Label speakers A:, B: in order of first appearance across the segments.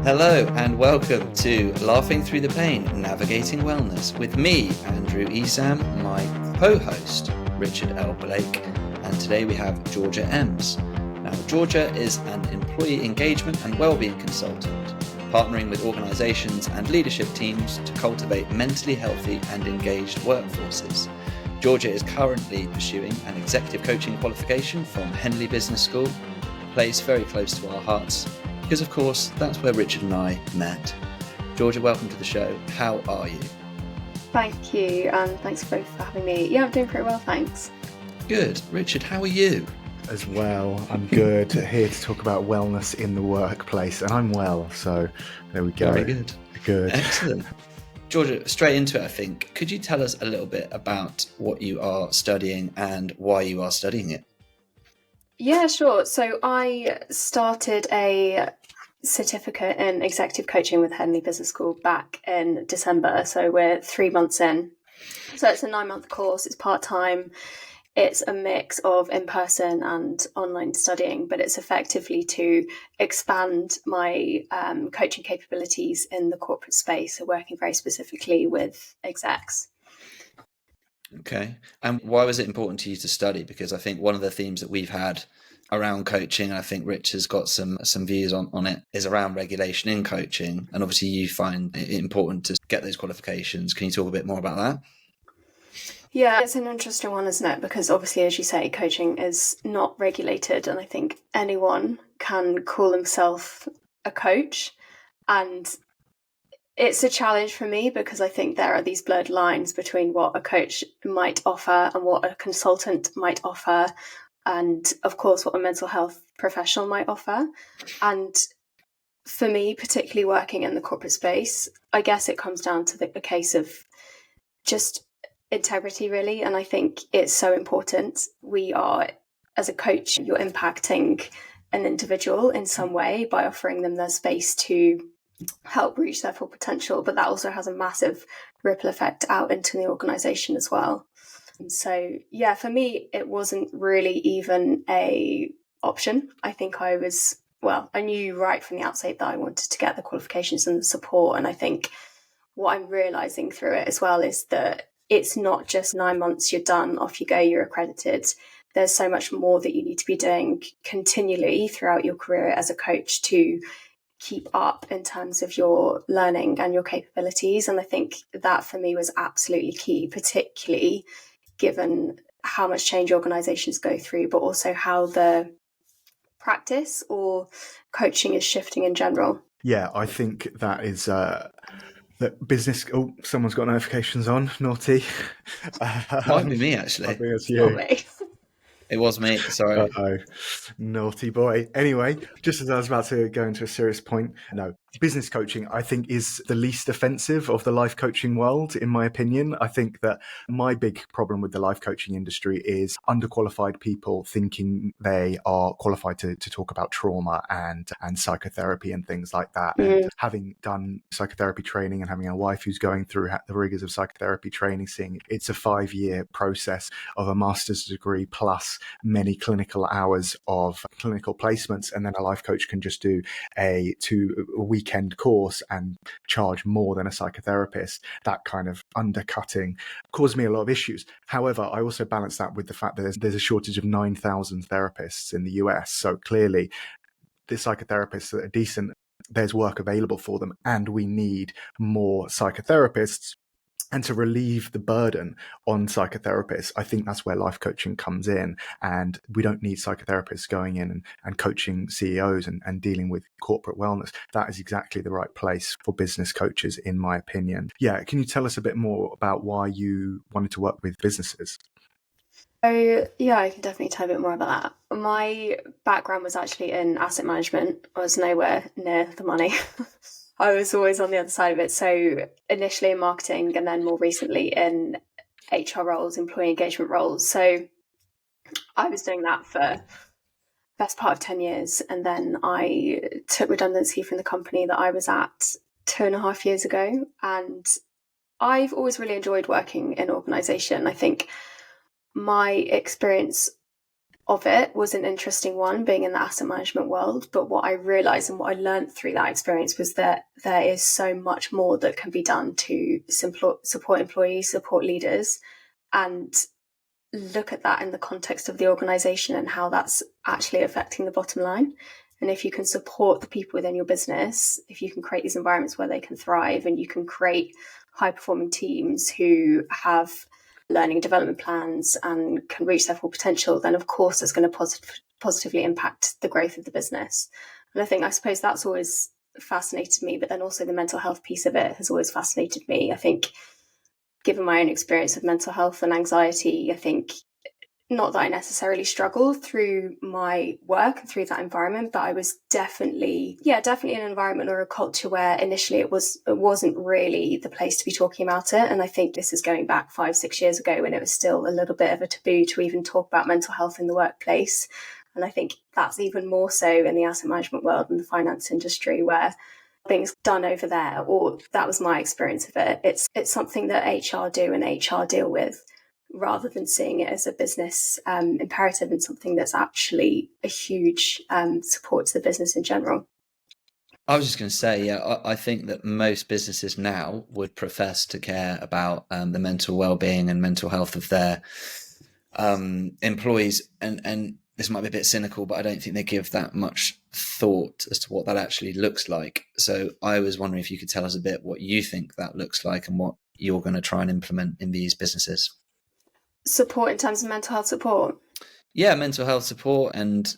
A: Hello and welcome to Laughing Through the Pain, Navigating Wellness with me, Andrew Esam, my co-host, Richard L. Blake, and today we have Georgia Ems. Now, Georgia is an employee engagement and wellbeing consultant, partnering with organisations and leadership teams to cultivate mentally healthy and engaged workforces. Georgia is currently pursuing an executive coaching qualification from Henley Business School, a place very close to our hearts, because of course that's where Richard and I met. Georgia, welcome to the show. How are you?
B: Thank you, and thanks both for having me. Yeah, I'm doing pretty well, thanks.
A: Good. Richard, how are you?
C: As well, I'm good. Here to talk about wellness in the workplace, and I'm well, so there we go.
A: Very good.
C: Good.
A: Excellent. Georgia, straight into it, I think. Could you tell us a little bit about what you are studying and why you are studying it?
B: Yeah, sure. So I started a certificate in executive coaching with Henley Business School back in December. So we're 3 months in. So it's a 9-month course. It's part-time. It's a mix of in-person and online studying, but it's effectively to expand my coaching capabilities in the corporate space. So working very specifically with execs.
A: Okay. And why was it important to you to study? Because I think one of the themes that we've had around coaching, and I think Rich has got some views on it, is around regulation in coaching. And obviously you find it important to get those qualifications. Can you talk a bit more about that?
B: Yeah, it's an interesting one, isn't it? Because obviously, as you say, coaching is not regulated. And I think anyone can call himself a coach. And it's a challenge for me because I think there are these blurred lines between what a coach might offer and what a consultant might offer, and of course what a mental health professional might offer. And for me, particularly working in the corporate space, I guess it comes down to the case of just integrity, really. And I think it's so important. We are, as a coach, you're impacting an individual in some way by offering them their space to help reach their full potential, but that also has a massive ripple effect out into the organisation as well. And so, yeah, for me, it wasn't really even a option. I think I knew right from the outset that I wanted to get the qualifications and the support. And I think what I'm realising through it as well is that it's not just 9 months, you're done, off you go, you're accredited. There's so much more that you need to be doing continually throughout your career as a coach to keep up in terms of your learning and your capabilities. And I think that for me was absolutely key, particularly given how much change organisations go through, but also how the practice or coaching is shifting in general.
C: Yeah, I think that is that business. Oh, someone's got notifications on. Naughty.
A: Might be me, actually.
C: I think it's you.
B: Not me.
A: It was me, sorry.
C: Uh-oh, naughty boy. Anyway, just as I was about to go into a serious point, no, business coaching, I think, is the least offensive of the life coaching world, in my opinion. I think that my big problem with the life coaching industry is underqualified people thinking they are qualified to talk about trauma and psychotherapy and things like that. And having done psychotherapy training and having a wife who's going through the rigors of psychotherapy training, seeing it's a 5-year process of a master's degree plus many clinical hours of clinical placements, and then a life coach can just do a weekend course and charge more than a psychotherapist. That kind of undercutting caused me a lot of issues. However, I also balance that with the fact that there's a shortage of 9,000 therapists in the US. So clearly the psychotherapists that are decent, there's work available for them, and we need more psychotherapists. And to relieve the burden on psychotherapists, I think that's where life coaching comes in. And we don't need psychotherapists going in and coaching CEOs and dealing with corporate wellness. That is exactly the right place for business coaches, in my opinion. Yeah, can you tell us a bit more about why you wanted to work with businesses?
B: So, yeah, I can definitely tell a bit more about that. My background was actually in asset management. I was nowhere near the money. I was always on the other side of it. So initially in marketing and then more recently in HR roles, employee engagement roles. So I was doing that for the best part of 10 years. And then I took redundancy from the company that I was at 2.5 years ago. And I've always really enjoyed working in organisation. I think my experience of it was an interesting one, being in the asset management world. But what I realised and what I learned through that experience was that there is so much more that can be done to support employees, support leaders, and look at that in the context of the organisation and how that's actually affecting the bottom line. And if you can support the people within your business, if you can create these environments where they can thrive, and you can create high-performing teams who have learning and development plans and can reach their full potential, then of course it's going to positively impact the growth of the business. And I suppose that's always fascinated me, but then also the mental health piece of it has always fascinated me. I think, given my own experience of mental health and anxiety, I think not that I necessarily struggled through my work and through that environment, but I was definitely in an environment or a culture where initially it wasn't really the place to be talking about it. And I think this is going back 5-6 years ago, when it was still a little bit of a taboo to even talk about mental health in the workplace. And I think that's even more so in the asset management world and the finance industry, where things done over there, or that was my experience of it. It's something that HR do and HR deal with, rather than seeing it as a business imperative and something that's actually a huge support to the business in general.
A: I was just going to say, I think that most businesses now would profess to care about the mental well-being and mental health of their employees, and this might be a bit cynical, but I don't think they give that much thought as to what that actually looks like. So I was wondering if you could tell us a bit what you think that looks like and what you're going to try and implement in these businesses.
B: Support in terms of mental health support?
A: Yeah, mental health support, and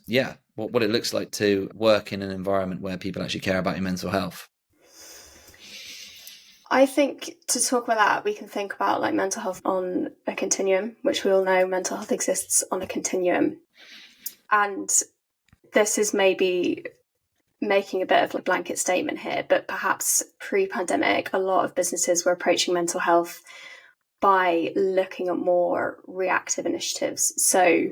A: what it looks like to work in an environment where people actually care about your mental health.
B: I think to talk about that, we can think about like mental health on a continuum, which we all know mental health exists on a continuum. And this is maybe making a bit of a blanket statement here, but perhaps pre-pandemic, a lot of businesses were approaching mental health by looking at more reactive initiatives. So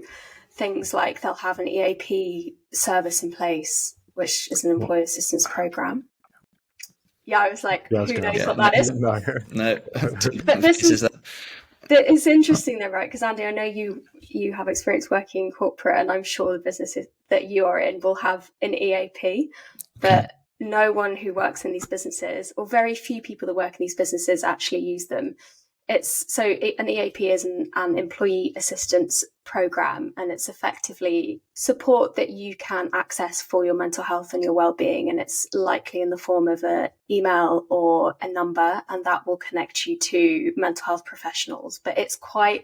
B: things like they'll have an EAP service in place, which is an employee assistance program. Yeah, I was like, who knows what that is?
A: No.
B: But this is it's interesting though, right? Because Andy, I know you have experience working in corporate, and I'm sure the businesses that you are in will have an EAP, but no one who works in these businesses, or very few people that work in these businesses, actually use them. An EAP is an employee assistance program, and it's effectively support that you can access for your mental health and your well-being, and it's likely in the form of an email or a number, and that will connect you to mental health professionals. But it's quite...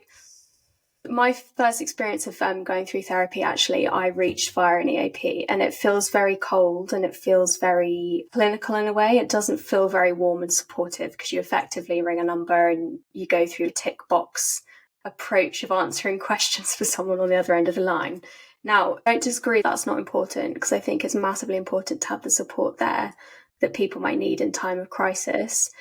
B: My first experience of going through therapy, actually, I reached via an EAP, and it feels very cold and it feels very clinical in a way. It doesn't feel very warm and supportive, because you effectively ring a number and you go through a tick box approach of answering questions for someone on the other end of the line. Now, I don't disagree that's not important, because I think it's massively important to have the support there that people might need in time of crisis.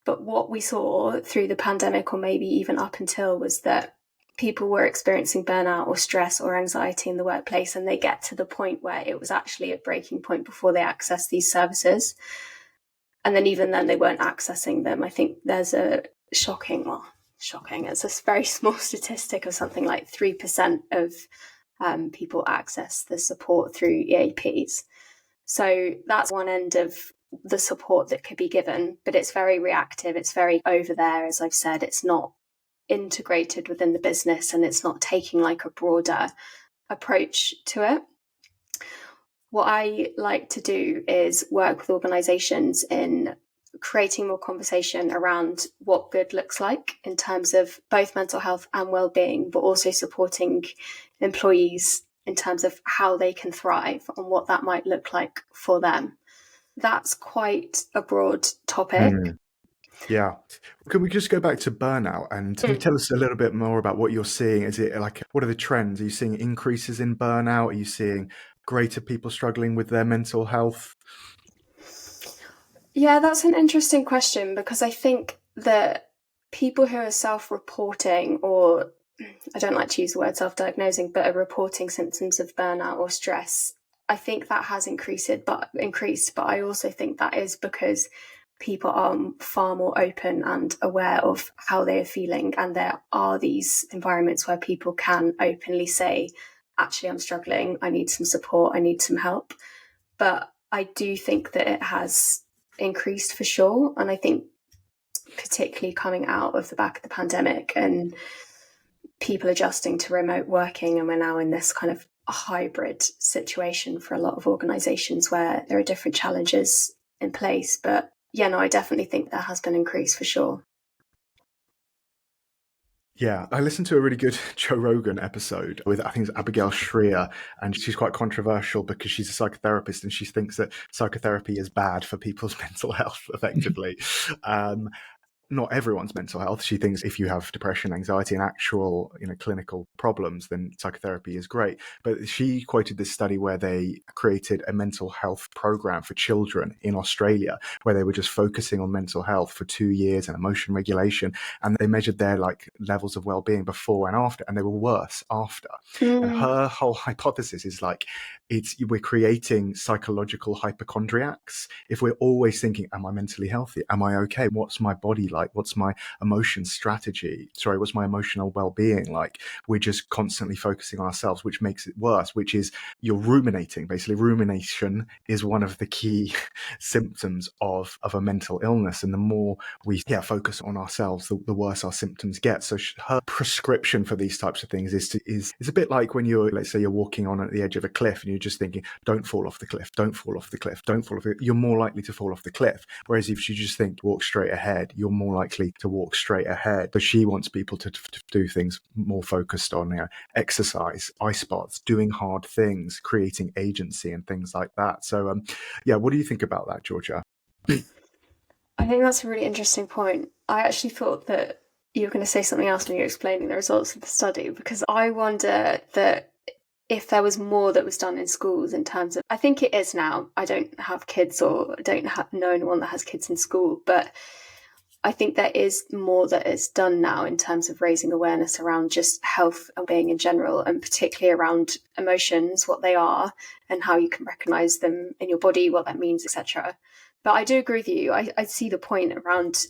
B: But what we saw through the pandemic, or maybe even up until, was that people were experiencing burnout or stress or anxiety in the workplace, and they get to the point where it was actually a breaking point before they access these services. And then even then they weren't accessing them. I think there's a shocking, it's a very small statistic of something like 3% of people access the support through EAPs. So that's one end of the support that could be given, but it's very reactive. It's very over there, as I've said. It's not integrated within the business, and it's not taking like a broader approach to it. What I like to do is work with organizations in creating more conversation around what good looks like in terms of both mental health and well-being, but also supporting employees in terms of how they can thrive and what that might look like for them. That's quite a broad topic.
C: Yeah. Can we just go back to burnout, and can you tell us a little bit more about what you're seeing? Is it like, what are the trends? Are you seeing increases in burnout? Are you seeing greater people struggling with their mental health?
B: Yeah, that's an interesting question, because I think that people who are self-reporting, or I don't like to use the word self-diagnosing, but are reporting symptoms of burnout or stress, I think that has increased, but I also think that is because people are far more open and aware of how they are feeling, and there are these environments where people can openly say, actually, I'm struggling, I need some support, I need some help. But I do think that it has increased for sure. And I think particularly coming out of the back of the pandemic and people adjusting to remote working, and we're now in this kind of hybrid situation for a lot of organizations where there are different challenges in place. But yeah, no, I definitely think there has been an increase for sure.
C: Yeah, I listened to a really good Joe Rogan episode with, I think it's Abigail Shrier, and she's quite controversial because she's a psychotherapist and she thinks that psychotherapy is bad for people's mental health, effectively. Not everyone's mental health. She thinks if you have depression, anxiety, and actual, clinical problems, then psychotherapy is great. But she quoted this study where they created a mental health program for children in Australia, where they were just focusing on mental health for 2 years and emotion regulation, and they measured their levels of well-being before and after, and they were worse after. And her whole hypothesis is we're creating psychological hypochondriacs if we're always thinking, am I mentally healthy? Am I okay? What's my body like? What's my emotion strategy? What's my emotional well-being like? We're just constantly focusing on ourselves, which makes it worse, which is you're ruminating. Basically, rumination is one of the key symptoms of a mental illness. And the more we focus on ourselves, the worse our symptoms get. So her prescription for these types of things is a bit like when let's say you're walking on at the edge of a cliff and you're just thinking, don't fall off the cliff, don't fall off the cliff, don't fall off the cliff. You're more likely to fall off the cliff. Whereas if you just think walk straight ahead, you're more likely to walk straight ahead. So she wants people to do things more focused on exercise, ice baths, doing hard things, creating agency and things like that. So what do you think about that, Georgia?
B: I think that's a really interesting point. I actually thought that you were going to say something else when you were explaining the results of the study, because I wonder that if there was more that was done in schools in terms of, I think it is now. I don't have kids or don't know anyone that has kids in school, but I think there is more that is done now in terms of raising awareness around just health and being in general, and particularly around emotions, what they are and how you can recognize them in your body, what that means, etc. But I do agree with you. I see the point around,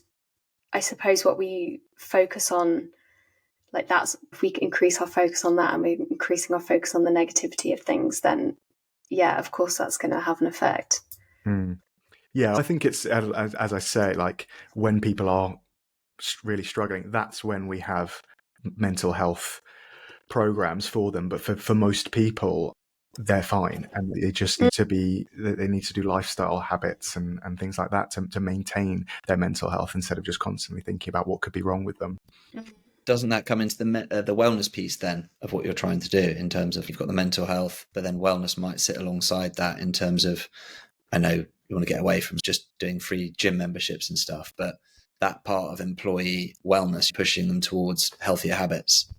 B: I suppose, what we focus on. That's, if we increase our focus on that and we're increasing our focus on the negativity of things, then of course that's going to have an effect.
C: Yeah, I think it's, as I say, when people are really struggling, that's when we have mental health programs for them. But for most people, they're fine, and they just need to they need to do lifestyle habits and things like that to maintain their mental health, instead of just constantly thinking about what could be wrong with them.
A: Doesn't that come into the wellness piece then of what you're trying to do, in terms of you've got the mental health, but then wellness might sit alongside that, in terms of, I know you want to get away from just doing free gym memberships and stuff, but that part of employee wellness, pushing them towards healthier habits.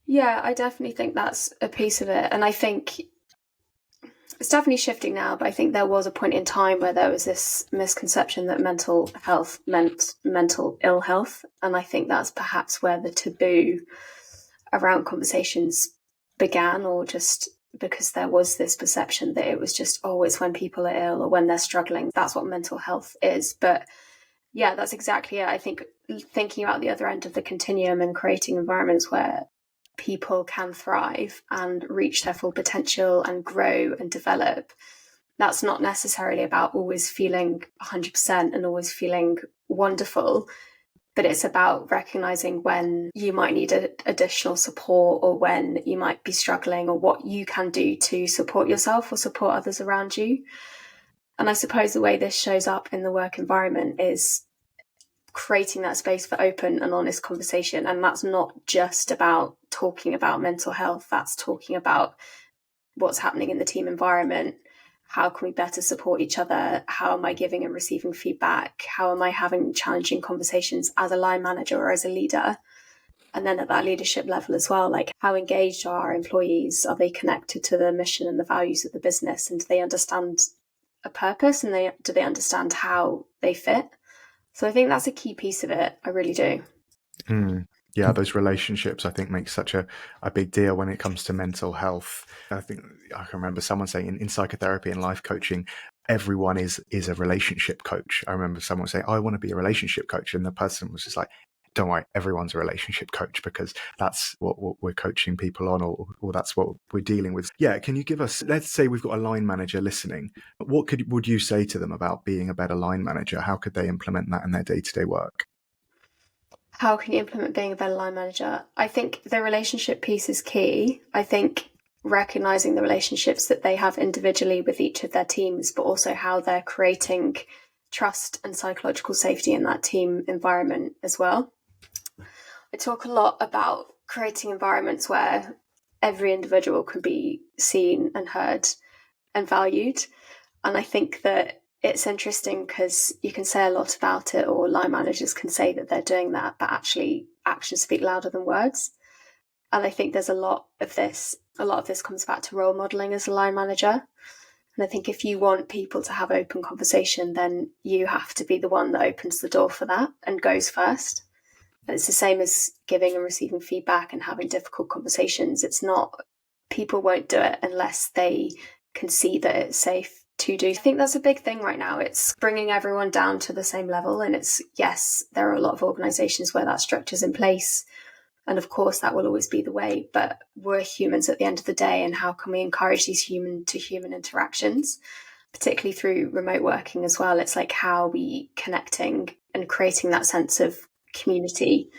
B: Yeah, I definitely think that's a piece of it. And I think it's definitely shifting now, but I think there was a point in time where there was this misconception that mental health meant mental ill health. And I think that's perhaps where the taboo around conversations began, or just because there was this perception that it was just, it's when people are ill or when they're struggling, that's what mental health is. But yeah, that's exactly it. I think thinking about the other end of the continuum and creating environments where people can thrive and reach their full potential and grow and develop, that's not necessarily about always feeling 100% and always feeling wonderful, but it's about recognizing when you might need additional support, or when you might be struggling, or what you can do to support yourself or support others around you. And I suppose the way this shows up in the work environment is creating that space for open and honest conversation. And that's not just about talking about mental health, that's talking about what's happening in the team environment. How can we better support each other? How am I giving and receiving feedback? How am I having challenging conversations as a line manager or as a leader? And then at that leadership level as well, how engaged are our employees? Are they connected to the mission and the values of the business? And do they understand a purpose? And do they understand how they fit? So I think that's a key piece of it. I really do.
C: Yeah, those relationships, I think, make such a big deal when it comes to mental health. I think I can remember someone saying in psychotherapy and life coaching, everyone is a relationship coach. I remember someone saying, I want to be a relationship coach. And the person was just like, don't worry, everyone's a relationship coach because that's what we're coaching people on, or that's what we're dealing with. Yeah, can you give us, let's say we've got a line manager listening. What would you say to them about being a better line manager? How could they implement that in their day-to-day work?
B: How can you implement being a better line manager? I think the relationship piece is key. I think recognizing the relationships that they have individually with each of their teams, but also how they're creating trust and psychological safety in that team environment as well. I talk a lot about creating environments where every individual can be seen and heard and valued. And I think that it's interesting because you can say a lot about it, or line managers can say that they're doing that, but actually actions speak louder than words. And I think there's a lot of this comes back to role modeling as a line manager. And I think if you want people to have open conversation, then you have to be the one that opens the door for that and goes first. And it's the same as giving and receiving feedback and having difficult conversations. People won't do it unless they can see that it's safe to do. I think that's a big thing right now. It's bringing everyone down to the same level. And yes, there are a lot of organizations where that structure's in place. And of course, that will always be the way. But we're humans at the end of the day. And how can we encourage these human to human interactions, particularly through remote working as well? It's like, how are we connecting and creating that sense of community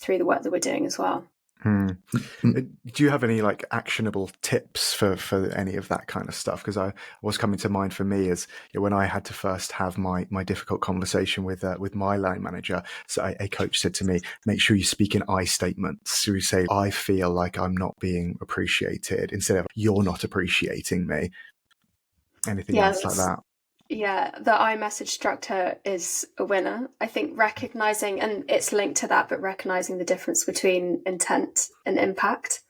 B: through the work that we're doing as well?
C: Do you have any actionable tips for any of that kind of stuff? Because what's coming to mind for me is when I had to first have my difficult conversation with my line manager. So a coach said to me, make sure you speak in I statements. So you say, I feel like I'm not being appreciated, instead of you're not appreciating me. Anything else like that?
B: Yeah, the iMessage structure is a winner. I think recognizing, and it's linked to that, but recognizing the difference between intent and impact.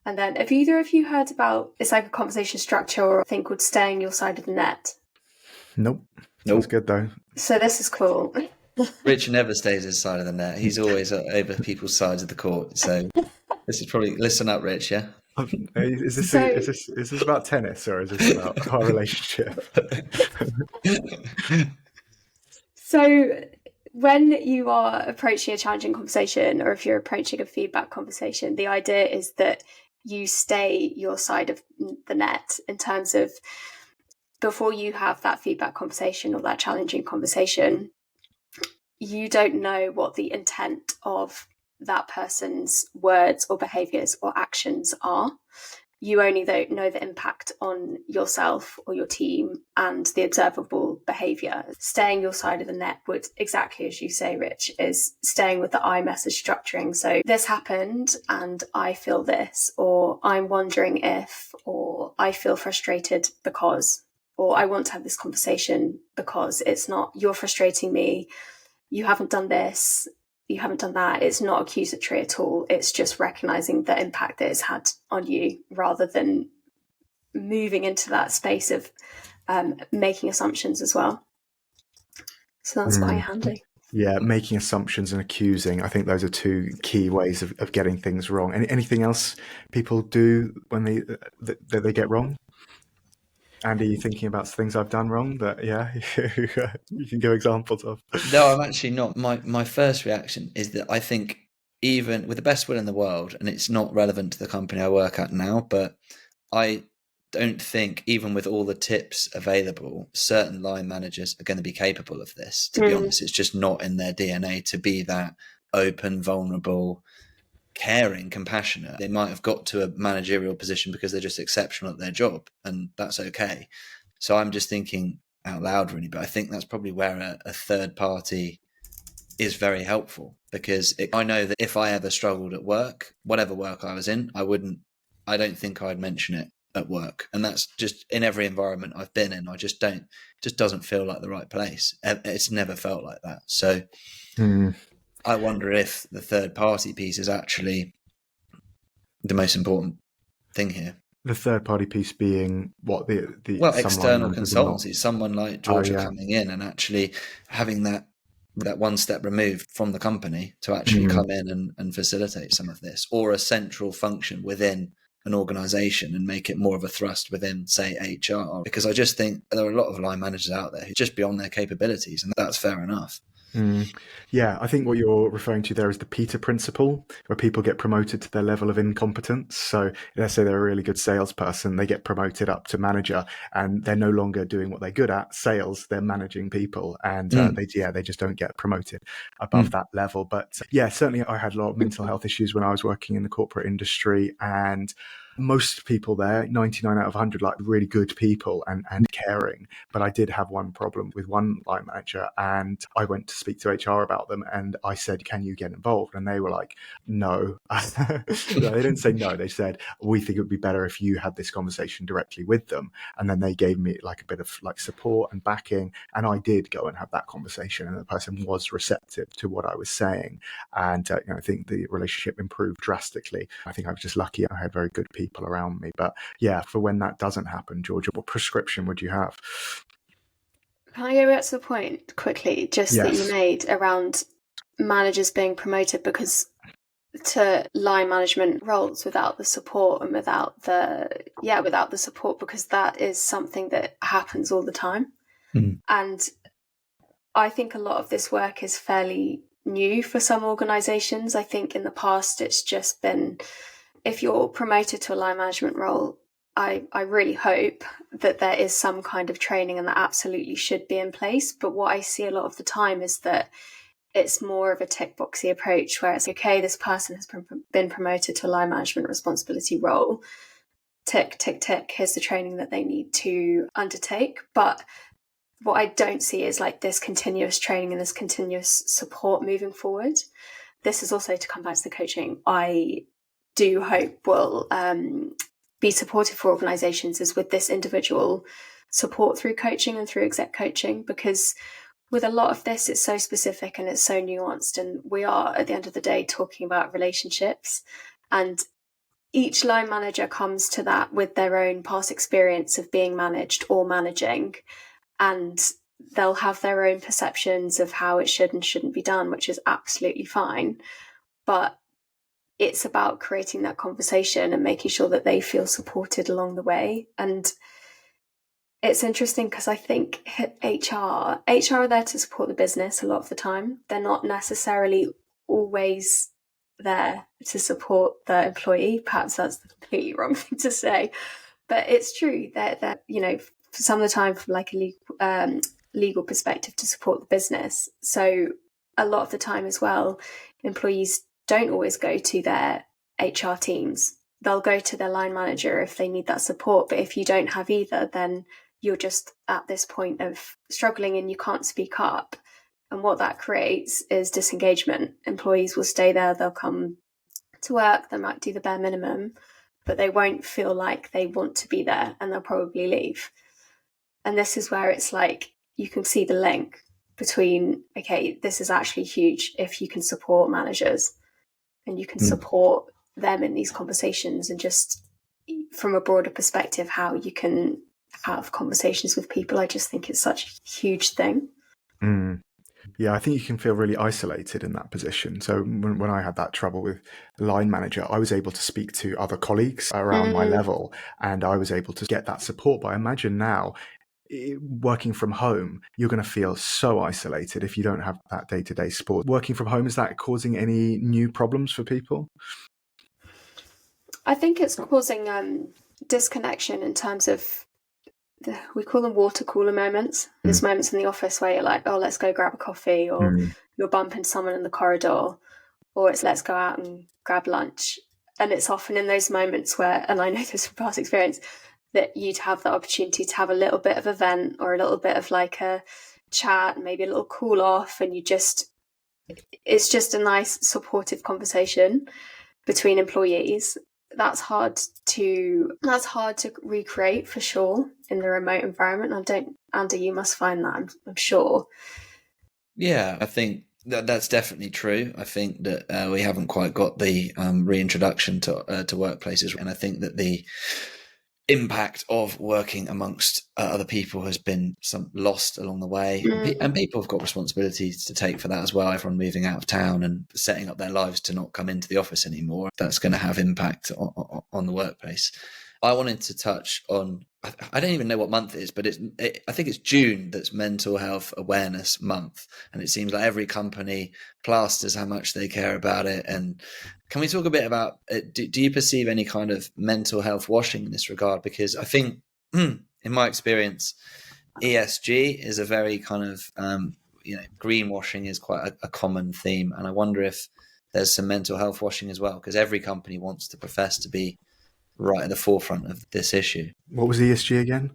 B: And then have either of you heard about, it's like a conversation structure or a thing called staying your side of the net?
C: Nope. That's good though.
B: So this is cool.
A: Richard never stays his side of the net. He's always over people's sides of the court. So this is probably, listen up, Rich, yeah?
C: Is this about tennis, or is this about our relationship?
B: So when you are approaching a challenging conversation, or if you're approaching a feedback conversation, the idea is that you stay your side of the net, in terms of before you have that feedback conversation or that challenging conversation, you don't know what the intent of that person's words or behaviours or actions are. You only know the impact on yourself or your team and the observable behaviour. Staying your side of the net would, exactly as you say, Rich, is staying with the I message structuring. So this happened and I feel this, or I'm wondering if, or I feel frustrated because, or I want to have this conversation because it's not, you're frustrating me, you haven't done this, you haven't done that. It's not accusatory at all. It's just recognizing the impact that it's had on you, rather than moving into that space of making assumptions as well. So that's quite handy.
C: Yeah, making assumptions and accusing. I think those are two key ways of getting things wrong. Anything else people do when they get wrong? Andy, are you thinking about things I've done wrong that, you can give examples of?
A: No, I'm actually not. My first reaction is that I think, even with the best will in the world, and it's not relevant to the company I work at now, but I don't think, even with all the tips available, certain line managers are going to be capable of this. To be honest, it's just not in their DNA to be that open, vulnerable, caring, compassionate. They might have got to a managerial position because they're just exceptional at their job, and that's okay. So I'm just thinking out loud, really, but I think that's probably where a third party is very helpful, because I know that if I ever struggled at work, whatever work I was in, I don't think I'd mention it at work. And that's just in every environment I've been in. It just doesn't feel like the right place. It's never felt like that. So I wonder if the third party piece is actually the most important thing here.
C: The third party piece being what the
A: external consultancy, someone like Georgia coming in and actually having that one step removed from the company to actually come in and facilitate some of this, or a central function within an organization and make it more of a thrust within, say, HR. Because I just think there are a lot of line managers out there who are just beyond their capabilities, and that's fair enough.
C: Yeah, I think what you're referring to there is the Peter principle, where people get promoted to their level of incompetence. So let's say they're a really good salesperson, they get promoted up to manager, and they're no longer doing what they're good at, sales. They're managing people, and they just don't get promoted above that level. But yeah, certainly I had a lot of mental health issues when I was working in the corporate industry, and most people there, 99 out of 100, like really good people and caring. But I did have one problem with one line manager, and I went to speak to HR about them, and I said, can you get involved? And they were like, no. No, they didn't say no. They said, we think it would be better if you had this conversation directly with them. And then they gave me like a bit of like support and backing. And I did go and have that conversation, and the person was receptive to what I was saying. And I think the relationship improved drastically. I think I was just lucky I had very good people around me. But yeah, for when that doesn't happen, Georgia, what prescription would you have?
B: Can I go back to the point quickly, just that you made around managers being promoted because to line management roles without the support and without the support, because that is something that happens all the time. And I think a lot of this work is fairly new for some organizations. I think in the past it's just been, if you're promoted to a line management role, I really hope that there is some kind of training, and that absolutely should be in place. But what I see a lot of the time is that it's more of a tick boxy approach, where it's okay, this person has been promoted to a line management responsibility role. Tick, tick, tick. Here's the training that they need to undertake. But what I don't see is like this continuous training and this continuous support moving forward. This is also to come back to the coaching. I do hope will be supportive for organizations is with this individual support through coaching and through exec coaching, because with a lot of this, it's so specific and it's so nuanced. And we are, at the end of the day, talking about relationships. And each line manager comes to that with their own past experience of being managed or managing. And they'll have their own perceptions of how it should and shouldn't be done, which is absolutely fine. But it's about creating that conversation and making sure that they feel supported along the way. And it's interesting because I think HR are there to support the business a lot of the time. They're not necessarily always there to support the employee. Perhaps that's the completely wrong thing to say, but it's true that some of the time from like a legal perspective to support the business. So a lot of the time as well, employees don't always go to their HR teams. They'll go to their line manager if they need that support. But if you don't have either, then you're just at this point of struggling and you can't speak up. And what that creates is disengagement. Employees will stay there, they'll come to work, they might do the bare minimum, but they won't feel like they want to be there, and they'll probably leave. And this is where it's like, you can see the link between, okay, this is actually huge if you can support managers and you can support them in these conversations, and just from a broader perspective, how you can have conversations with people. I just think it's such a huge thing.
C: Yeah, I think you can feel really isolated in that position. So when I had that trouble with the line manager, I was able to speak to other colleagues around my level, and I was able to get that support. But I imagine now, working from home, you're going to feel so isolated if you don't have that day-to-day support. Working from home, is that causing any new problems for people?
B: I think it's causing disconnection in terms of, we call them water cooler moments. There's moments in the office where you're like, oh, let's go grab a coffee, or you're bumping someone in the corridor, or it's let's go out and grab lunch. And it's often in those moments where, and I know this from past experience, that you'd have the opportunity to have a little bit of a vent or a little bit of like a chat, maybe a little cool off, and it's just a nice supportive conversation between employees. That's hard to recreate for sure in the remote environment. Andy, you must find that, I'm sure.
A: Yeah, I think that's definitely true. I think that we haven't quite got the reintroduction to workplaces, and I think that the impact of working amongst other people has been lost along the way, and people have got responsibilities to take for that as well. Everyone moving out of town and setting up their lives to not come into the office anymore, that's going to have impact on the workplace. I wanted to touch on, I don't even know what month it is, but I think it's June that's Mental Health Awareness Month. And it seems like every company plasters how much they care about it. And can we talk a bit about, do you perceive any kind of mental health washing in this regard? Because I think, in my experience, ESG is a very kind of, greenwashing is quite a common theme. And I wonder if there's some mental health washing as well, because every company wants to profess to be right at the forefront of this issue.
C: What was ESG again?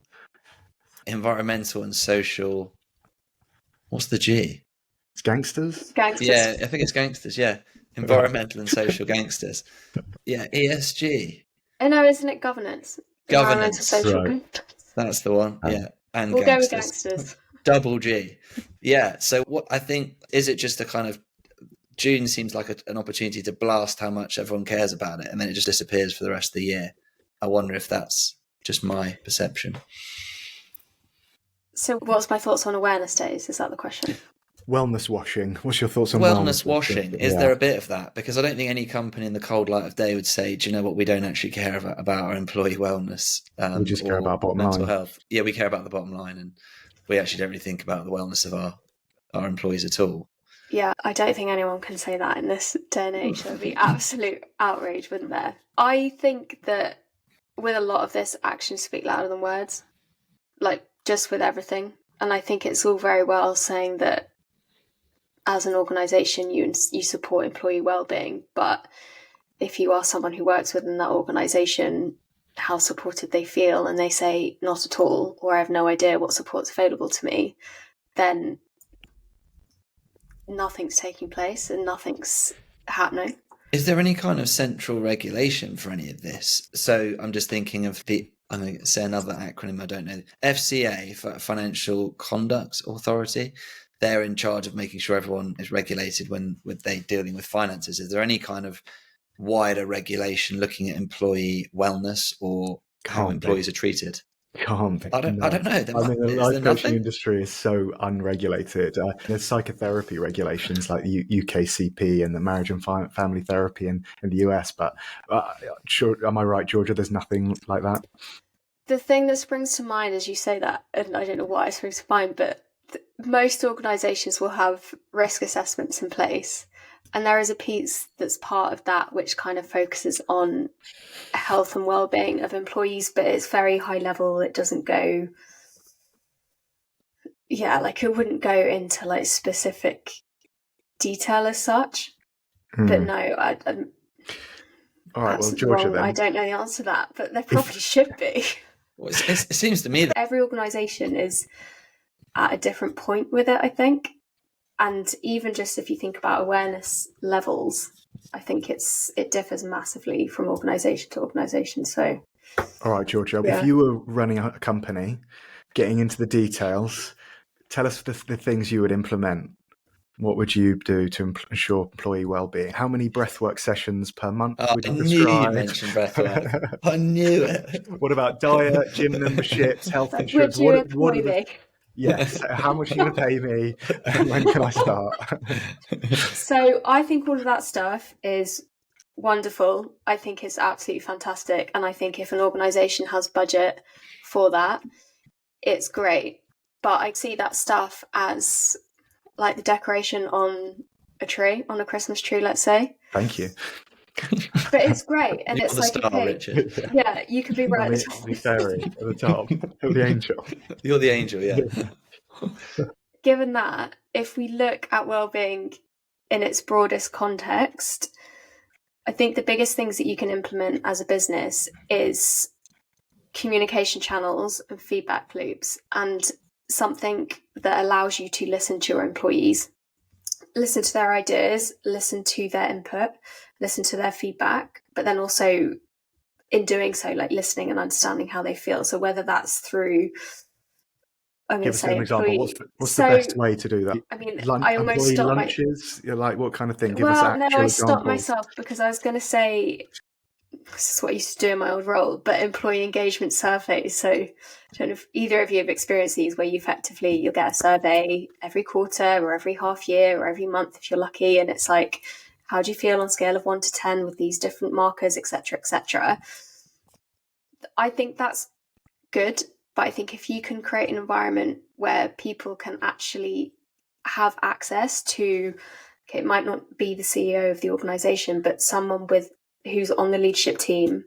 A: Environmental and social. What's the G?
C: It's gangsters?
B: Gangsters.
A: Yeah, I think it's gangsters. Yeah. Environmental and social gangsters. Yeah, ESG.
B: Oh no, isn't it governance?
A: Governance.
B: Environmental, social
C: Right.
B: good.
A: That's the one. Yeah. And
B: We'll
A: gangsters.
B: go with gangsters.
A: Double G. Yeah. So what I think, is it just a kind of, June seems like an opportunity to blast how much everyone cares about it, and then it just disappears for the rest of the year. I wonder if that's just my perception.
B: So what's my thoughts on awareness days? Is that the question?
C: Wellness washing. What's your thoughts on
A: wellness washing? Is
C: Yeah.
A: there a bit of that? Because I don't think any company in the cold light of day would say, do you know what, we don't actually care about our employee wellness.
C: We just care about bottom
A: mental
C: line.
A: health. Yeah, we care about the bottom line, and we actually don't really think about the wellness of our employees at all.
B: Yeah, I don't think anyone can say that in this day and age. There'd be absolute outrage, wouldn't there? I think that with a lot of this, actions speak louder than words, like just with everything. And I think it's all very well saying that as an organisation you support employee wellbeing, but if you are someone who works within that organisation, how supported they feel, and they say not at all, or I have no idea what support's available to me, then nothing's taking place and nothing's happening.
A: Is there any kind of central regulation for any of this? So I'm just thinking of I'm going to say another acronym, I don't know. FCA, for Financial Conduct Authority. They're in charge of making sure everyone is regulated when they dealing with finances. Is there any kind of wider regulation looking at employee wellness or how employees are treated?
C: Can't be.
A: I don't know.
C: The life coaching industry is so unregulated. There's psychotherapy regulations like UKCP and the marriage and family therapy in the US, but sure, am I right, Georgia? There's nothing like that.
B: The thing that springs to mind as you say that, and I don't know why it springs to mind, but most organisations will have risk assessments in place. And there is a piece that's part of that which kind of focuses on health and well-being of employees, but it's very high level. It doesn't go, it wouldn't go into like specific detail as such. But no,
C: all right, well, Georgia, then
B: I don't know the answer to that, but there probably should be.
A: Well, it seems to me that
B: every organisation is at a different point with it, I think. And even just if you think about awareness levels, I think it differs massively from organisation to organisation. So,
C: all right, Georgia, if you were running a company, getting into the details, tell us the things you would implement. What would you do to ensure employee well-being? How many breathwork sessions per month would you prescribe?
A: I knew you mentioned breathwork. I knew it.
C: What about diet, gym memberships, health insurance? Yes. How much are you going to pay me? And when can I start?
B: So I think all of that stuff is wonderful. I think it's absolutely fantastic. And I think if an organisation has budget for that, it's great. But I see that stuff as like the decoration on a tree, on a Christmas tree, let's say.
C: Thank you.
B: But it's great, and it's like,
A: star, Richard.
B: Yeah, you could be right at the top.
C: The fairy at the top, the angel.
A: You're the angel, yeah.
B: Given that, if we look at wellbeing in its broadest context, I think the biggest things that you can implement as a business is communication channels and feedback loops, and something that allows you to listen to your employees, listen to their ideas, listen to their input, listen to their feedback, but then also in doing so, like listening and understanding how they feel. So whether that's through, I'm going to say,
C: an example. What's the best way to do that?
B: I mean, I almost stopped
C: lunches. You're like, what kind of thing?
B: I stopped myself because I was going to say, this is what I used to do in my old role, but employee engagement surveys. So I don't know if either of you have experienced these, where you'll get a survey every quarter or every half year or every month if you're lucky, and it's like, how do you feel on a scale of 1 to 10 with these different markers, etc., etc. I think that's good, but I think if you can create an environment where people can actually have access to, okay, it might not be the CEO of the organization, but someone who's on the leadership team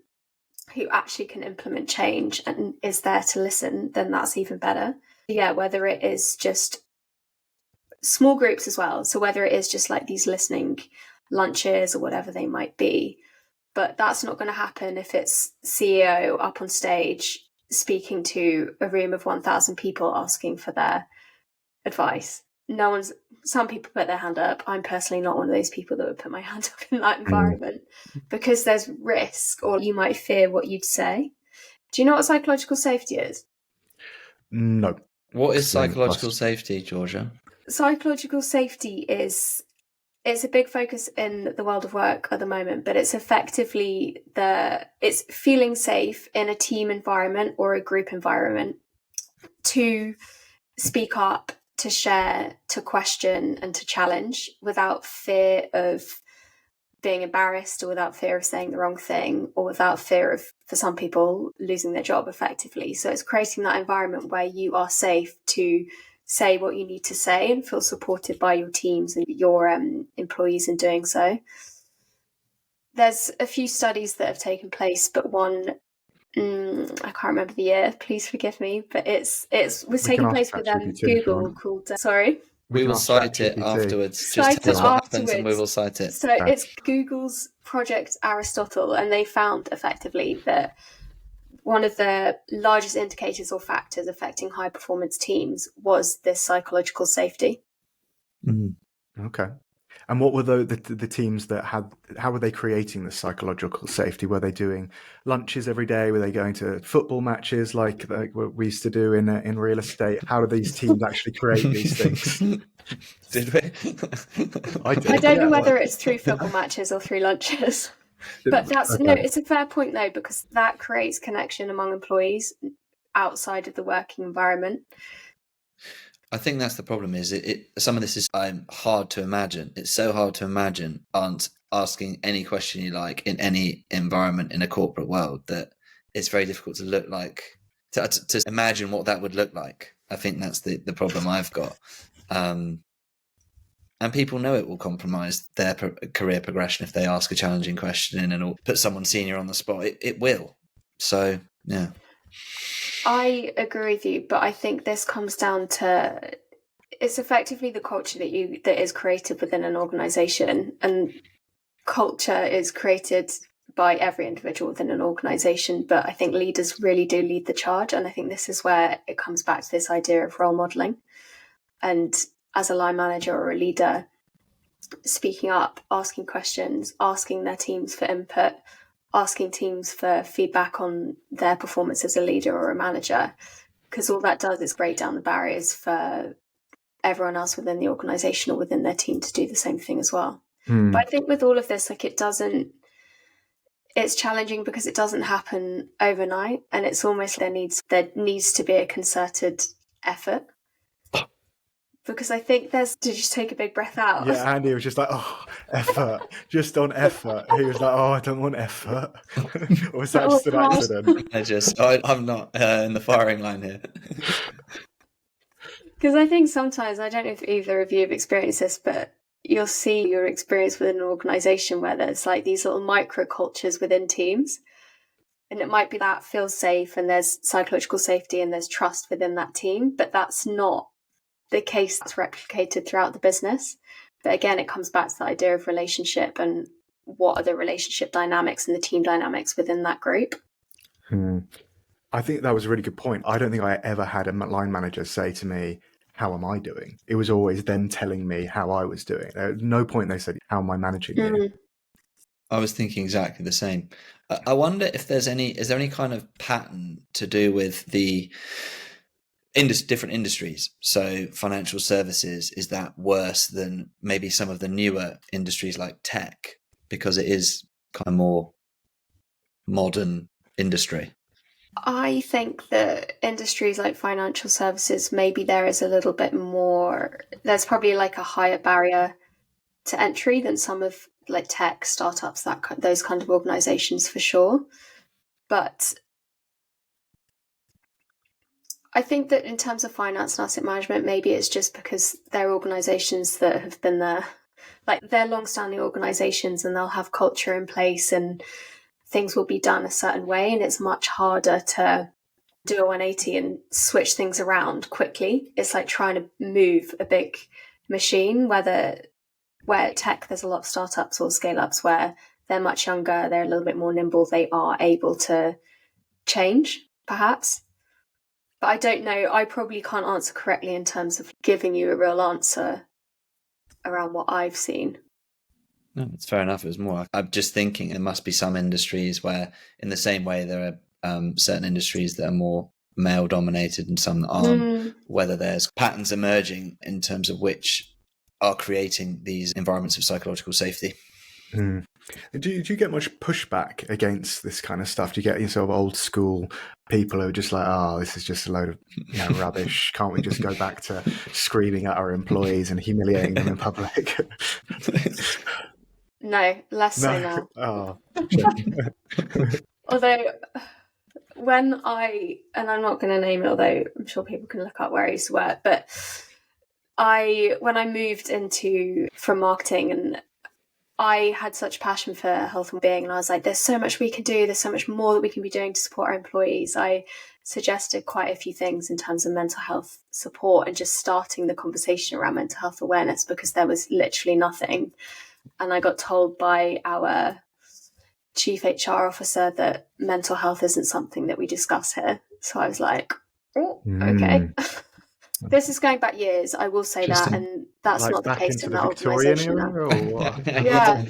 B: who actually can implement change and is there to listen, then that's even better. Yeah, whether it is just small groups as well. So whether it is just like these listening lunches or whatever they might be, but that's not going to happen if it's CEO up on stage speaking to a room of 1,000 people asking for their advice. Some people put their hand up. I'm personally not one of those people that would put my hand up in that environment because there's risk, or you might fear what you'd say. Do you know what psychological safety is?
C: No.
A: What is psychological safety, Georgia?
B: Psychological safety it's a big focus in the world of work at the moment, but it's effectively it's feeling safe in a team environment or a group environment to speak up, to share, to question and to challenge without fear of being embarrassed, or without fear of saying the wrong thing, or without fear of, for some people, losing their job effectively. So it's creating that environment where you are safe to say what you need to say and feel supported by your teams and your employees in doing so. There's a few studies that have taken place, but one, I can't remember the year, please forgive me, but it was taking place with Google called, sorry?
A: We will cite it afterwards.
B: Just
A: tell us what happens and we will cite it.
B: So it's Google's Project Aristotle, and they found effectively that one of the largest indicators or factors affecting high performance teams was this psychological safety.
C: Okay. And what were the teams that had, how were they creating the psychological safety? Were they doing lunches every day? Were they going to football matches like what we used to do in real estate? How do these teams actually create these things?
A: Did we?
B: I don't know whether it's through football matches or through lunches. But it's a fair point though, because that creates connection among employees outside of the working environment.
A: I think that's the problem. Is some of this is hard to imagine. It's so hard to imagine asking any question you like in any environment in a corporate world that it's very difficult to look like to imagine what that would look like. I think that's the problem I've got. And people know it will compromise their career progression if they ask a challenging question and put someone senior on the spot. It will. So, yeah.
B: I agree with you, but I think this comes down to it's effectively the culture that is created within an organization, and culture is created by every individual within an organization. But I think leaders really do lead the charge, and I think this is where it comes back to this idea of role modeling. And as a line manager or a leader, speaking up, asking questions, asking their teams for input, asking teams for feedback on their performance as a leader or a manager, because all that does is break down the barriers for everyone else within the organisation or within their team to do the same thing as well. But I think with all of this, it's challenging because it doesn't happen overnight, and it's almost there needs to be a concerted effort. Because I think did you just take a big breath out?
C: Yeah, Andy was just like, effort, just on effort. He was like, I don't want effort. Or was that just an accident?
A: I'm not in the firing line here.
B: Because I think sometimes, I don't know if either of you have experienced this, but you'll see your experience within an organisation where there's like these little microcultures within teams. And it might be that feels safe and there's psychological safety and there's trust within that team, but that's not the case that's replicated throughout the business. But again, it comes back to the idea of relationship and what are the relationship dynamics and the team dynamics within that group.
C: I think that was a really good point. I don't think I ever had a line manager say to me, how am I doing? It was always them telling me how I was doing. At no point they said, how am I managing you?
A: I was thinking exactly the same. I wonder if is there any kind of pattern to do with the different industries? So financial services, is that worse than maybe some of the newer industries like tech, because it is kind of more modern industry?
B: I think that industries like financial services, maybe there is a little bit more, there's probably like a higher barrier to entry than some of like tech startups, those kind of organizations for sure. But I think that in terms of finance and asset management, maybe it's just because they're organisations that have been there, like they're long-standing organisations, and they'll have culture in place and things will be done a certain way, and it's much harder to do a 180 and switch things around quickly. It's like trying to move a big machine, where tech, there's a lot of startups or scale-ups where they're much younger, they're a little bit more nimble, they are able to change, perhaps. But I don't know, I probably can't answer correctly in terms of giving you a real answer around what I've seen.
A: No, it's fair enough. It was more, I'm just thinking there must be some industries where, in the same way there are certain industries that are more male dominated and some that aren't, whether there's patterns emerging in terms of which are creating these environments of psychological safety.
C: Do you get much pushback against this kind of stuff? Do you get sort of old school people who are just like, oh, this is just a load of rubbish. Can't we just go back to screaming at our employees and humiliating them in public?
B: No, less so now.
C: Oh.
B: Although and I'm not going to name it, although I'm sure people can look up where I used to work, but when I moved from marketing, and I had such passion for health and being, and I was like, there's so much we can do, there's so much more that we can be doing to support our employees. I suggested quite a few things in terms of mental health support and just starting the conversation around mental health awareness, because there was literally nothing. And I got told by our chief HR officer that mental health isn't something that we discuss here. So I was like, oh, okay. This is going back years, I will say that, and that's like not the case in that organisation now.
A: Yeah.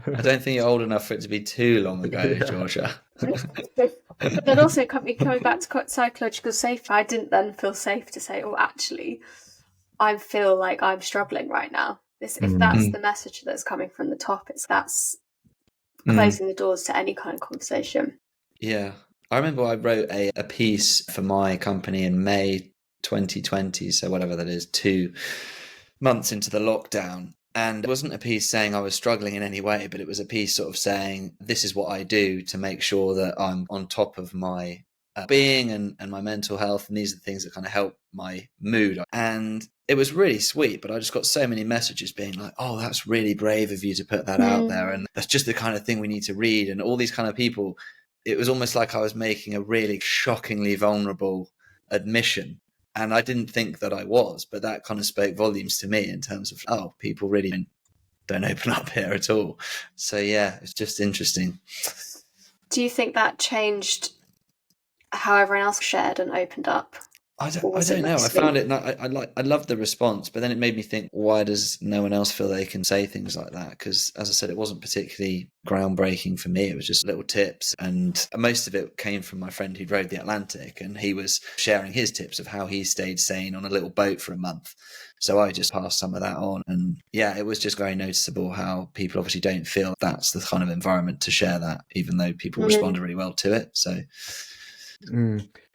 A: I don't think you're old enough for it to be too long ago, Georgia.
B: But then also coming back to psychological safety, I didn't then feel safe to say, oh, actually, I feel like I'm struggling right now. If that's the message that's coming from the top, that's closing the doors to any kind of conversation.
A: Yeah. I remember I wrote a piece for my company in May 2020, so whatever that is, 2 months into the lockdown. And it wasn't a piece saying I was struggling in any way, but it was a piece sort of saying, this is what I do to make sure that I'm on top of my being and my mental health. And these are the things that kind of help my mood. And it was really sweet, but I just got so many messages being like, oh, that's really brave of you to put that out there. And that's just the kind of thing we need to read. And all these kind of people, it was almost like I was making a really shockingly vulnerable admission. And I didn't think that I was, but that kind of spoke volumes to me in terms of, oh, people really don't open up here at all. So yeah, it's just interesting.
B: Do you think that changed how everyone else shared and opened up?
A: I don't know. I found it. I loved the response, but then it made me think: why does no one else feel they can say things like that? Because, as I said, it wasn't particularly groundbreaking for me. It was just little tips, and most of it came from my friend who rode the Atlantic, and he was sharing his tips of how he stayed sane on a little boat for a month. So I just passed some of that on, and yeah, it was just very noticeable how people obviously don't feel that's the kind of environment to share that, even though people responded really well to it. So.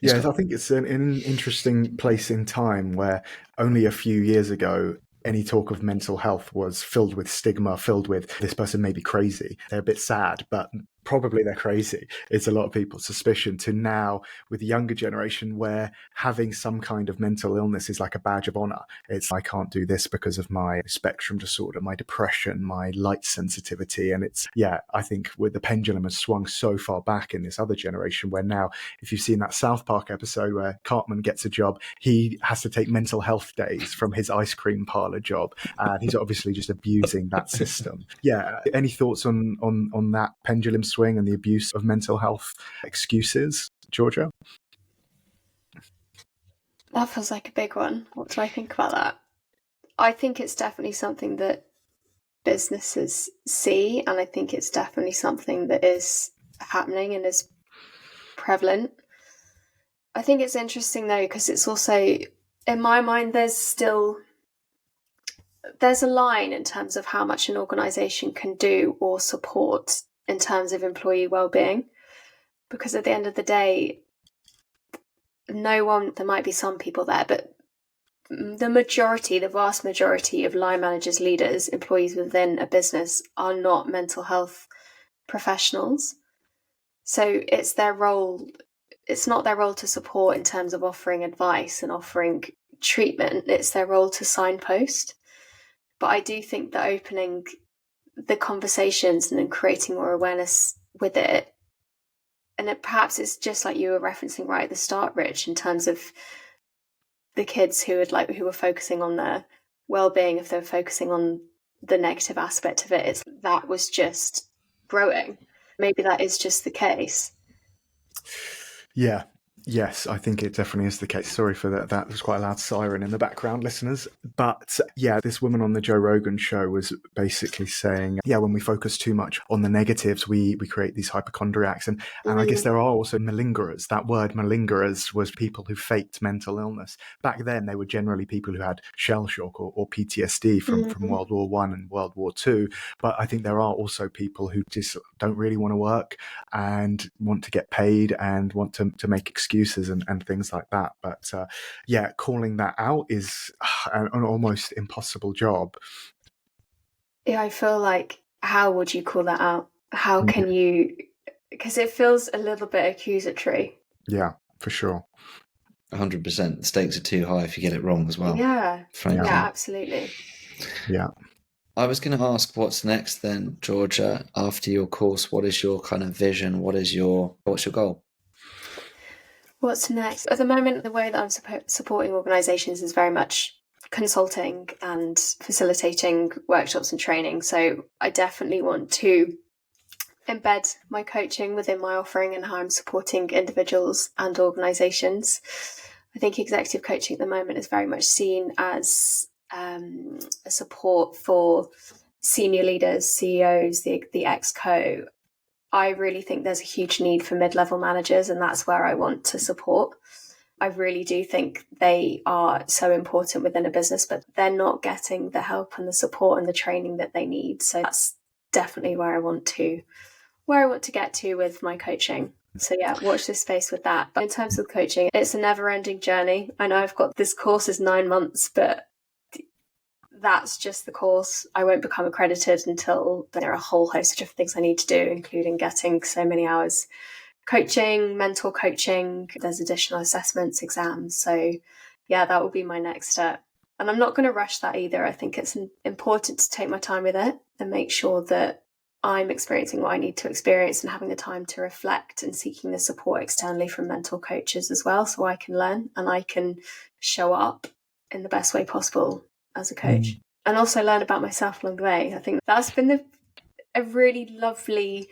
C: Yeah, I think it's an interesting place in time where only a few years ago, any talk of mental health was filled with stigma, filled with this person may be crazy. They're a bit sad, but probably they're crazy. It's a lot of people's suspicion, to now with the younger generation where having some kind of mental illness is like a badge of honor. It's, I can't do this because of my spectrum disorder, my depression, my light sensitivity. And it's, yeah, I think with the pendulum has swung so far back in this other generation where now, if you've seen that South Park episode where Cartman gets a job, he has to take mental health days from his ice cream parlor job. And he's obviously just abusing that system. Yeah. Any thoughts on that pendulum swing and the abuse of mental health excuses, Georgia?
B: That feels like a big one. What do I think about that? I think it's definitely something that businesses see, and I think it's definitely something that is happening and is prevalent. I think it's interesting though, because it's also, in my mind, there's a line in terms of how much an organisation can do or support in terms of employee well-being, because at the end of the day, there might be some people there, but the vast majority of line managers, leaders, employees within a business are not mental health professionals. So it's their role it's not their role to support in terms of offering advice and offering treatment. It's their role to signpost. But I do think that opening the conversations and then creating more awareness with it, and perhaps it's just like you were referencing right at the start, Rich, in terms of the kids who were focusing on their well-being, if they're focusing on the negative aspect of it, that was just growing. Maybe that is just the case.
C: Yeah. Yes, I think it definitely is the case. Sorry for that. That was quite a loud siren in the background, listeners. But yeah, this woman on the Joe Rogan show was basically saying, yeah, when we focus too much on the negatives, we create these hypochondriacs. And I guess there are also malingerers. That word malingerers was people who faked mental illness. Back then, they were generally people who had shell shock or PTSD from World War One and World War Two. But I think there are also people who just don't really want to work and want to get paid and want to make excuses and things like that. But yeah, calling that out is an almost impossible job.
B: Yeah, I feel like, how would you call that out? How can you, because it feels a little bit accusatory.
C: Yeah, for sure.
A: 100%. The stakes are too high if you get it wrong as well.
B: Yeah,
A: frankly.
B: yeah, absolutely.
C: Yeah.
A: I was going to ask, what's next then, Georgia, after your course? What is your kind of vision? What's your goal?
B: What's next? At the moment, the way that I'm supporting organisations is very much consulting and facilitating workshops and training. So I definitely want to embed my coaching within my offering and how I'm supporting individuals and organisations. I think executive coaching at the moment is very much seen as a support for senior leaders, CEOs, the exco. I really think there's a huge need for mid-level managers, and that's where I want to support. I really do think they are so important within a business, but they're not getting the help and the support and the training that they need. So that's definitely where I want to get to with my coaching. So yeah, watch this space with that. But in terms of coaching, it's a never-ending journey. I know I've got this course is 9 months, but that's just the course. I won't become accredited until there are a whole host of different things I need to do, including getting so many hours coaching, mentor coaching. There's additional assessments, exams. So yeah, that will be my next step. And I'm not going to rush that either. I think it's important to take my time with it and make sure that I'm experiencing what I need to experience and having the time to reflect and seeking the support externally from mentor coaches as well, so I can learn and I can show up in the best way possible as a coach and also learn about myself along the way. I think that's been a really lovely,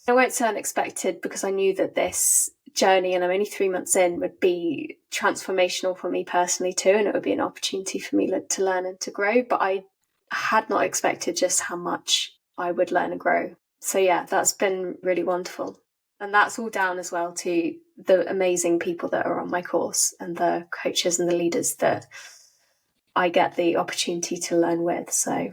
B: I won't say unexpected, because I knew that this journey, and I'm only 3 months in, would be transformational for me personally too, and it would be an opportunity for me to learn and to grow. But I had not expected just how much I would learn and grow. So yeah, that's been really wonderful. And that's all down as well to the amazing people that are on my course and the coaches and the leaders that I get the opportunity to learn with. So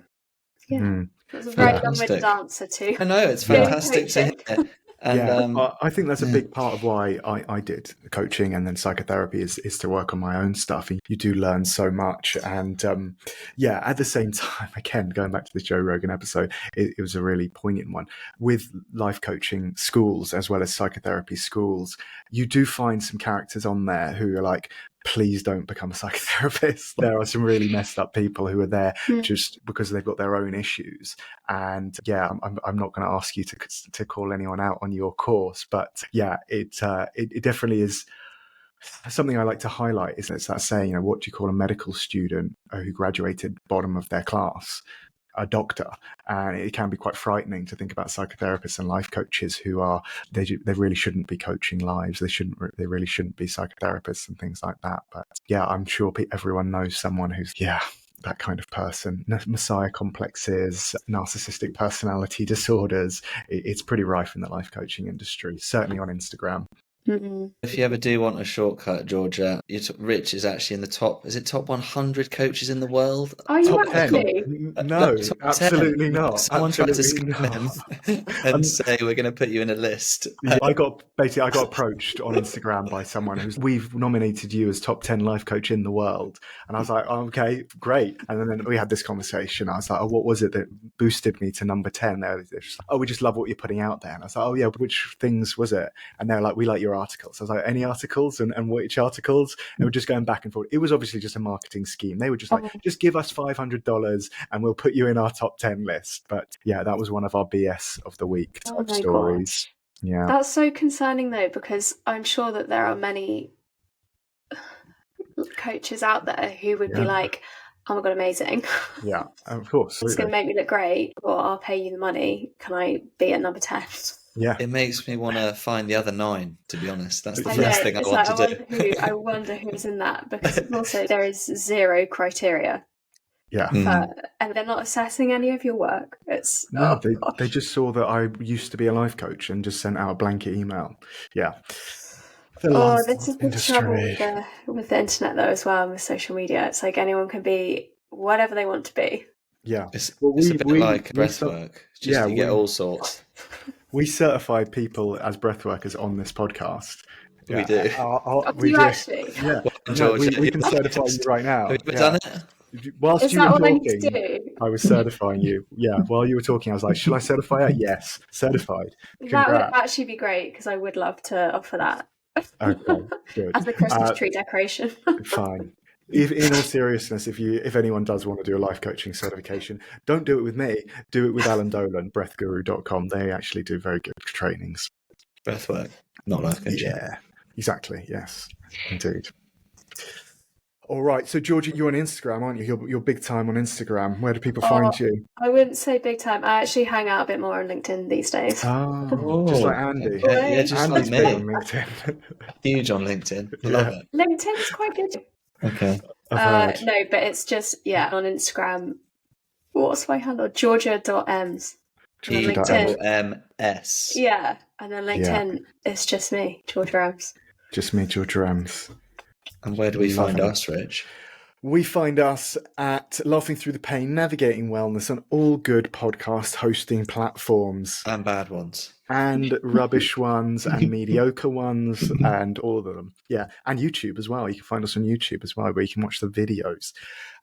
B: yeah, it was a very long-winded answer too.
A: I know, it's fantastic to hear. And
C: I think that's a big part of why I did coaching and then psychotherapy is to work on my own stuff. You do learn so much. And at the same time, again, going back to the Joe Rogan episode, it was a really poignant one. With life coaching schools as well as psychotherapy schools, you do find some characters on there who are like, please don't become a psychotherapist. There are some really messed up people who are there just because they've got their own issues. And yeah, I'm not going to ask you to call anyone out on your course, but yeah, it definitely is something I like to highlight. Is it's that saying, what do you call a medical student who graduated bottom of their class? A doctor. And it can be quite frightening to think about psychotherapists and life coaches who are they really shouldn't be coaching lives. They really shouldn't be psychotherapists and things like that. But yeah, I'm sure everyone knows someone who's that kind of person. Messiah complexes, narcissistic personality disorders. It's pretty rife in the life coaching industry, certainly on Instagram.
A: If you ever do want a shortcut, Georgia, Rich is actually in the top 100 coaches in the world.
B: Are you actually?
C: No, absolutely not.
A: Someone tried to scam him and say, we're going to put you in a list.
C: I got approached on Instagram by someone we've nominated you as top 10 life coach in the world. And I was like, oh, okay, great. And then we had this conversation. I was like, oh, what was it that boosted me to number 10? They're just like, oh, we just love what you're putting out there. And I was like, oh yeah, which things was it? And they're like, we like your articles. I was like, any articles and which articles? And we're just going back and forth. It was obviously just a marketing scheme. They were just like, just give us $500 and we'll put you in our top 10 list. But yeah, that was one of our BS of the week type stories.
B: Gosh.
C: Yeah.
B: That's so concerning though, because I'm sure that there are many coaches out there who would be like, oh my God, amazing.
C: Yeah, of course.
B: It's going to make me look great, or I'll pay you the money. Can I be at number 10?
C: Yeah.
A: It makes me want to find the other 9, to be honest. That's the first thing I want to do.
B: I wonder who's in that, because also there is 0 criteria.
C: Yeah.
B: And they're not assessing any of your work. It's
C: they just saw that I used to be a life coach and just sent out a blanket email. Yeah.
B: This is the trouble with the internet though as well, and with social media. It's like anyone can be whatever they want to be.
A: Yeah. It's a bit like breathwork. You get all sorts.
C: We certify people as breathworkers on this podcast.
A: We do.
B: We do actually?
C: Yeah. We can certify you right now.
A: Have you ever done it?
C: Whilst you were talking, I was certifying you. Yeah, while you were talking, I was like, should I certify it? Yes, certified.
B: That would actually be great, because I would love to offer that.
C: Okay, good.
B: As the Christmas tree decoration.
C: Fine. In all seriousness, if anyone does want to do a life coaching certification, don't do it with me. Do it with Alan Dolan, breathguru.com. They actually do very good trainings.
A: Breathwork, not life coaching.
C: Yeah, exactly. Yes, indeed. All right. So, Georgia, you're on Instagram, aren't you? You're big time on Instagram. Where do people find you?
B: I wouldn't say big time. I actually hang out a bit more on LinkedIn these days.
C: Just like Andy.
A: Okay. Yeah, just
C: Andy's
A: like me.
C: On LinkedIn.
A: Huge on LinkedIn. I love it.
B: LinkedIn's quite good.
A: Okay.
B: No, but it's just, on Instagram. What's my handle? Georgia.Ems.
A: Georgia.Ems.
B: Yeah. And then LinkedIn, it's just me, Georgia Ems.
C: Just me, Georgia Ems.
A: And where do we find us, Rich?
C: We find us at Laughing Through the Pain, Navigating Wellness on all good podcast hosting platforms.
A: And bad ones.
C: And rubbish ones and mediocre ones and all of them. Yeah. And YouTube as well. You can find us on YouTube as well, where you can watch the videos.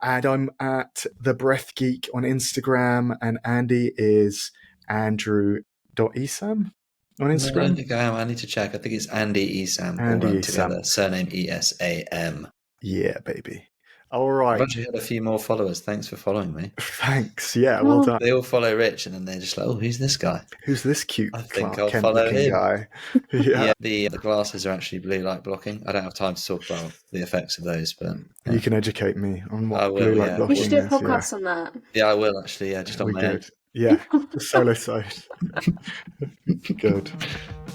C: And I'm at The Breath Geek on Instagram. And Andy is andrew.esam on Instagram.
A: I need to check. I think it's Andy Esam.
C: Andy
A: all run
C: Esam.
A: Together. Surname Esam.
C: Yeah, baby. All right.
A: I've actually had a few more followers. Thanks for following me.
C: Thanks. Yeah, well done.
A: They all follow Rich, and then they're just like, "Oh, who's this guy?
C: Who's this cute
A: I think
C: Clark
A: I'll
C: Kent
A: follow
C: looking
A: him."
C: guy?
A: Yeah. The glasses are actually blue light blocking. I don't have time to talk about the effects of those, but
C: you can educate me on what
A: blue
C: light blocking
B: We
C: is.
B: should do a podcast on that.
A: Yeah, I will actually. Yeah, just on my own.
C: Yeah, the solo side. Good.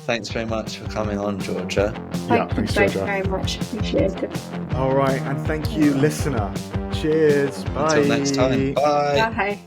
A: Thanks very much for coming on, Georgia.
C: Thanks, Georgia.
B: Very much. Appreciate it.
C: All right, and thank you, listener. Cheers. Bye.
A: Until next time. Bye.
B: Bye.